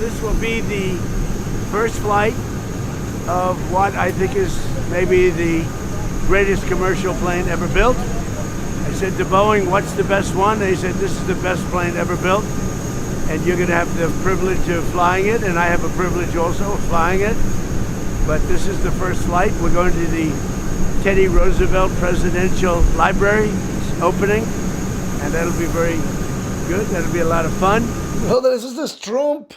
this will be the first flight of what I think is maybe the greatest commercial plane ever built. I said to Boeing, what's the best one? They said, this is the best plane ever built. And you're going to have the privilege of flying it, and I have a privilege also of flying it. But this is the first flight. We're going to the Teddy Roosevelt Presidential Library opening, and that'll be very good. That'll be a lot of fun. Brothers, este es Trump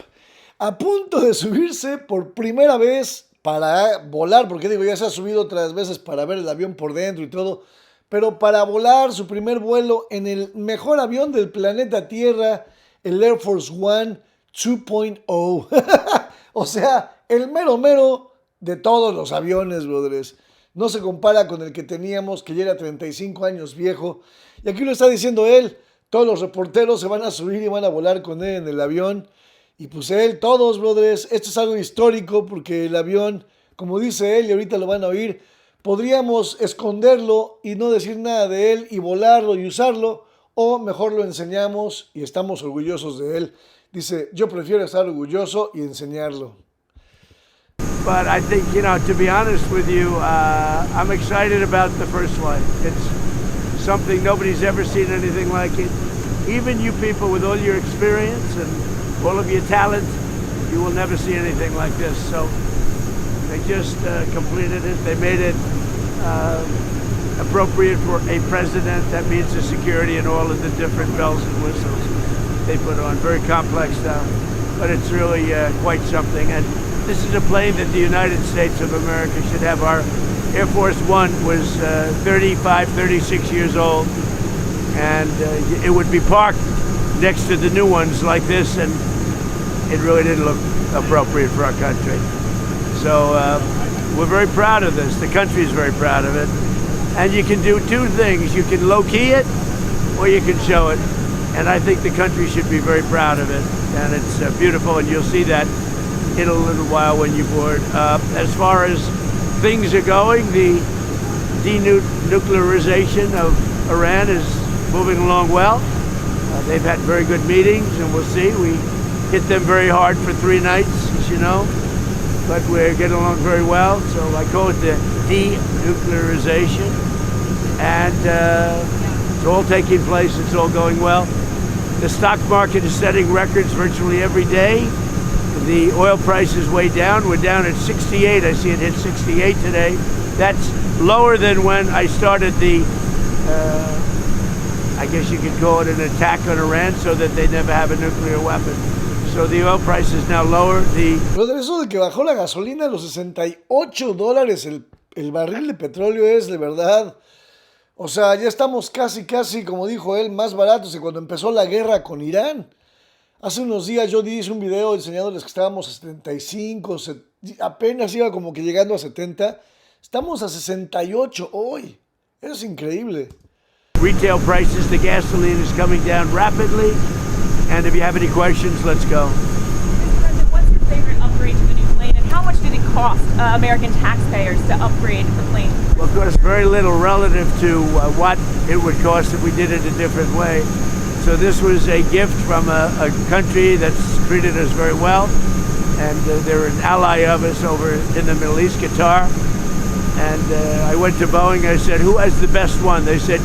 a punto de subirse por primera vez para volar, porque digo, ya se ha subido otras veces para ver el avión por dentro y todo, pero para volar su primer vuelo en el mejor avión del planeta Tierra, el Air Force One 2.0. O sea, el mero mero de todos los aviones, brothers. No se compara con el que teníamos, que ya era 35 años viejo. Y aquí lo está diciendo él. Todos los reporteros se van a subir y van a volar con él en el avión. Y pues él, todos, brothers, esto es algo histórico porque el avión, como dice él, y ahorita lo van a oír, podríamos esconderlo y no decir nada de él y volarlo y usarlo, o mejor lo enseñamos y estamos orgullosos de él. Dice, yo prefiero estar orgulloso y enseñarlo. But I think, to be honest with you, I'm excited about the first flight. It's something nobody's ever seen anything like it. Even you people with all your experience and all of your talent, you will never see anything like this. So they just completed it. They made it appropriate for a president. That means the security and all of the different bells and whistles they put on. Very complex stuff, but it's really quite something. And this is a plane that the United States of America should have. Our Air Force One was 35, 36 years old, and it would be parked next to the new ones like this, and it really didn't look appropriate for our country. So we're very proud of this. The country is very proud of it. And you can do two things. You can low-key it, or you can show it. And I think the country should be very proud of it. And it's beautiful, and you'll see that in a little while when you board. As far as things are going, the denuclearization of Iran is moving along well. They've had very good meetings, and we'll see. We hit them very hard for 3 nights, as you know. But we're getting along very well, so I call it the denuclearization. And it's all taking place, it's all going well. The stock market is setting records virtually every day. The oil price is way down. We're down at 68. I see it hit 68 today. That's lower than when I started the, I guess you could call it an attack on Iran so that they never have a nuclear weapon. So the oil price is now lower. Pero eso de que bajó la gasolina a los $68 el barril de petróleo es de verdad. O sea, ya estamos casi, como dijo él, más baratos que cuando empezó la guerra con Irán. Hace unos días yo hice un video enseñándoles que estábamos a 75, apenas iba como que llegando a 70. Estamos a 68 hoy. Eso es increíble. Retail prices, the gasoline is coming down rapidly. And if you have any questions, let's go. Mr. President, what's your favorite upgrade to the new plane, and how much did it cost American taxpayers to upgrade the plane? Well, of course, very little relative to what it would cost if we did it a different way. So this was a gift from a country that's treated us very well, and they're an ally of us over in the Middle East, Qatar. And I went to Boeing, I said, who has the best one? They said,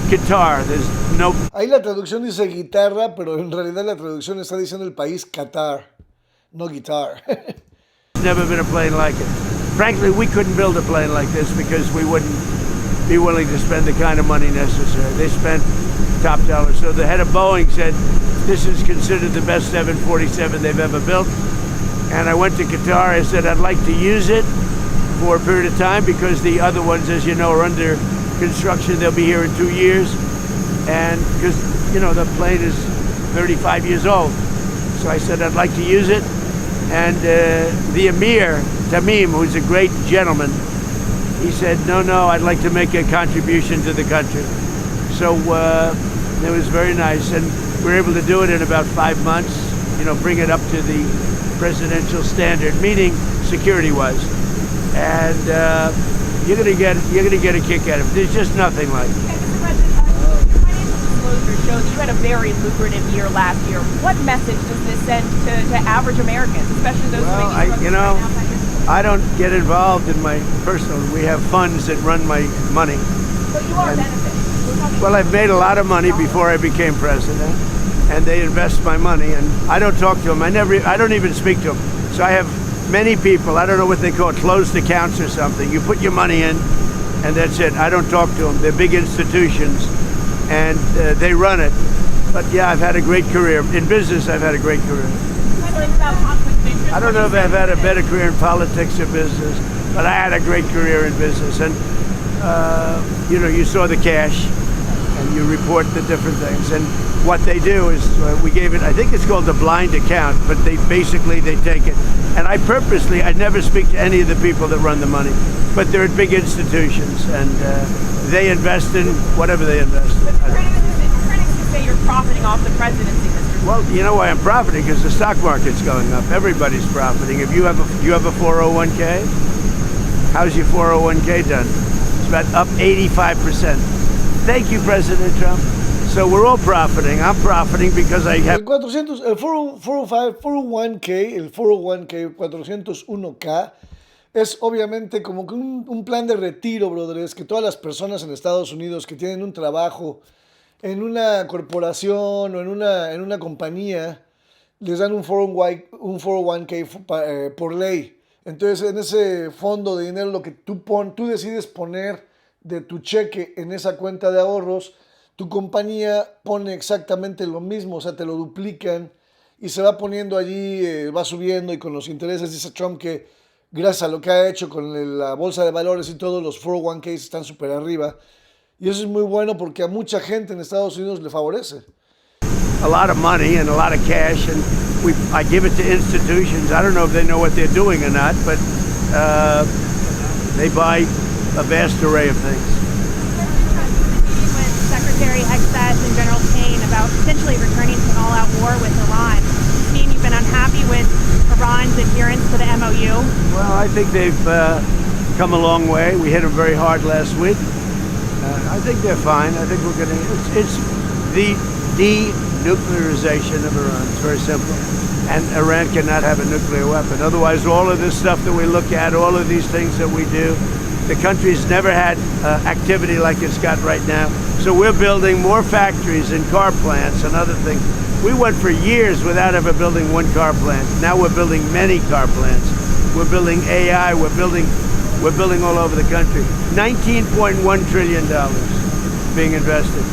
Qatar. There's no... Ahí la traducción dice guitarra, pero en realidad la traducción está diciendo el país Qatar, no guitar. Never been a plane like it. Frankly, we couldn't build a plane like this because we wouldn't be willing to spend the kind of money necessary. They spent top dollar. So the head of Boeing said, this is considered the best 747 they've ever built. And I went to Qatar, I said, I'd like to use it for a period of time because the other ones, as you know, are under construction. They'll be here in 2 years. And because, the plane is 35 years old. So I said, I'd like to use it. And the Emir, Tamim, who's a great gentleman, he said, no, I'd like to make a contribution to the country. So it was very nice. And we were able to do it in about 5 months, bring it up to the presidential standard, meaning security-wise. And you're gonna get a kick out of it. There's just nothing like it. Okay, Mr. President, your financial disclosure show that you had a very lucrative year last year. What message does this send to average Americans, especially those Well, who may be struggling right now financially? I don't get involved in my personal. We have funds that run my money. But you are benefiting. Well, I've made a lot of money before I became president, and they invest my money, and I don't talk to them. I don't even speak to them. So I have many people, I don't know what they call it, closed accounts or something. You put your money in, and that's it. I don't talk to them. They're big institutions, and they run it. But yeah, I've had a great career. In business, I've had a great career. I don't know if I've had a better career in politics or business, but I had a great career in business. And, you saw the cash, and you report the different things. And what they do is, we gave it, I think it's called a blind account, but they take it. And I never speak to any of the people that run the money, but they're at big institutions, and they invest in whatever they invest in. Critics would say you're profiting off the presidency, Mr. Well, you know why I'm profiting? Because the stock market's going up. Everybody's profiting. If you have a 401k, how's your 401k done? It's about up 85%. Thank you, President Trump. So we're all profiting. I'm profiting because I have... El 401k, el 401k 401k es obviamente como que un plan de retiro, brothers, que todas las personas en Estados Unidos que tienen un trabajo en una corporación o en una compañía, les dan un 401k por ley. Entonces, en ese fondo de dinero, lo que tú decides poner de tu cheque en esa cuenta de ahorros, tu compañía pone exactamente lo mismo, o sea, te lo duplican y se va poniendo allí, va subiendo, y con los intereses dice Trump que gracias a lo que ha hecho con la bolsa de valores y todo, los 401ks están súper arriba. Y eso es muy bueno porque a mucha gente en Estados Unidos le favorece. A lot of money and a lot of cash, and I give it to institutions. I don't know if they know what they're doing or not, but they buy a vast array of things. With Secretary Hexet and General Payne about potentially returning to an all-out war with Iran. You've been unhappy with Iran's adherence to the MOU? Well, I think they've come a long way. We hit them very hard last week. I think they're fine. I think we're going to... It's the denuclearization of Iran. It's very simple. And Iran cannot have a nuclear weapon. Otherwise, all of this stuff that we look at, all of these things that we do, the country's never had activity like it's got right now. So we're building more factories and car plants and other things. We went for years without ever building one car plant. Now we're building many car plants. We're building AI. We're building all over the country. $19.1 trillion being invested.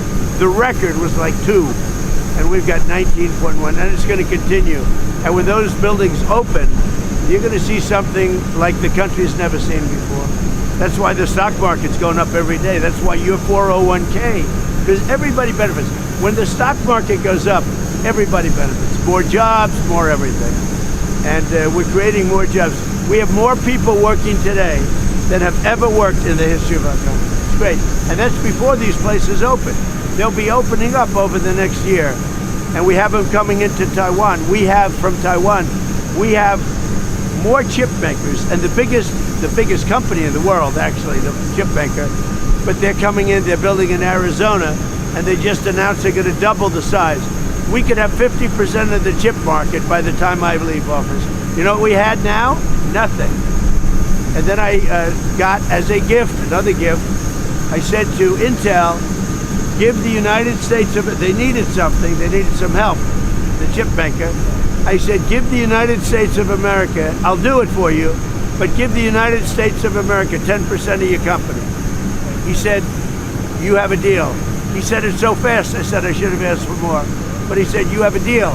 The record was like 2, and we've got 19.1, and it's going to continue. And when those buildings open, you're going to see something like the country's never seen before. That's why the stock market's going up every day. That's why your 401k, because everybody benefits. When the stock market goes up, everybody benefits. More jobs, more everything. And we're creating more jobs. We have more people working today than have ever worked in the history of our country. It's great. And that's before these places open. They'll be opening up over the next year. And we have them coming into Taiwan. From Taiwan, we have more chip makers. And the biggest company in the world, actually, the chip maker. But they're coming in, they're building in Arizona, and they just announced they're going to double the size. We could have 50% of the chip market by the time I leave office. You know what we had now? Nothing. And then I got, as a gift, another gift, I said to Intel, give the United States, they needed something, they needed some help, the chip maker. I said, give the United States of America, I'll do it for you, but give the United States of America 10% of your company. He said, you have a deal. He said it so fast, I said I should have asked for more. But he said, you have a deal.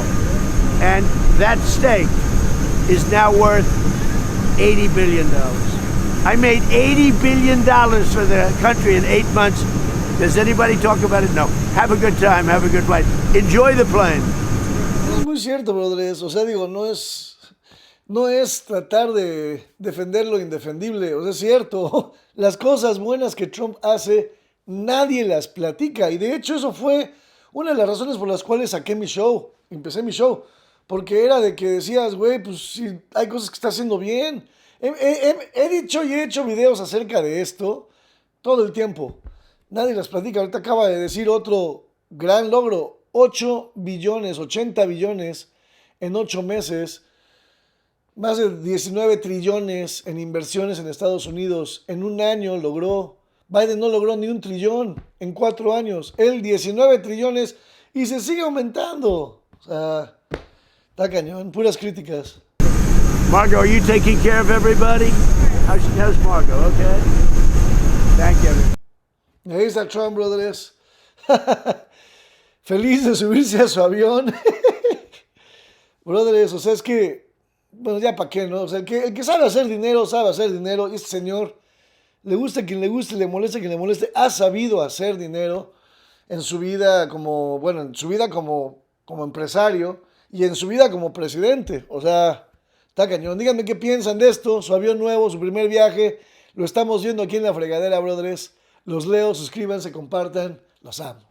And that stake is now worth $80 billion. I made $80 billion for the country in 8 months. Does anybody talk about it? No. Have a good time, have a good flight. Enjoy the plane. Es muy cierto, brothers. O sea, digo, no es tratar de defender lo indefendible. O sea, es cierto. Las cosas buenas que Trump hace, nadie las platica. Y de hecho, eso fue una de las razones por las cuales empecé mi show. Porque era de que decías, güey, pues si hay cosas que está haciendo bien. He dicho y he hecho videos acerca de esto todo el tiempo. Nadie las platica. Ahorita acaba de decir otro gran logro. 8 billones, 80 billones en 8 meses. Más de 19 trillones en inversiones en Estados Unidos. En un año logró. Biden no logró ni 1 trillón en 4 años. Él 19 trillones y se sigue aumentando. O sea, está cañón. Puras críticas. Margot, are you taking care of everybody? How's Margot? Okay. Thank you. Ahí está Trump, brothers. Feliz de subirse a su avión. Brothers, o sea, es que, bueno, ya para qué, ¿no? O sea, el que sabe hacer dinero, sabe hacer dinero. Y este señor, le gusta a quien le guste, le molesta a quien le moleste, ha sabido hacer dinero en su vida como, bueno, en su vida como empresario y en su vida como presidente. O sea, está cañón. Díganme qué piensan de esto, su avión nuevo, su primer viaje. Lo estamos viendo aquí en La Fregadera, brothers. Los leo, suscríbanse, compartan. Los amo.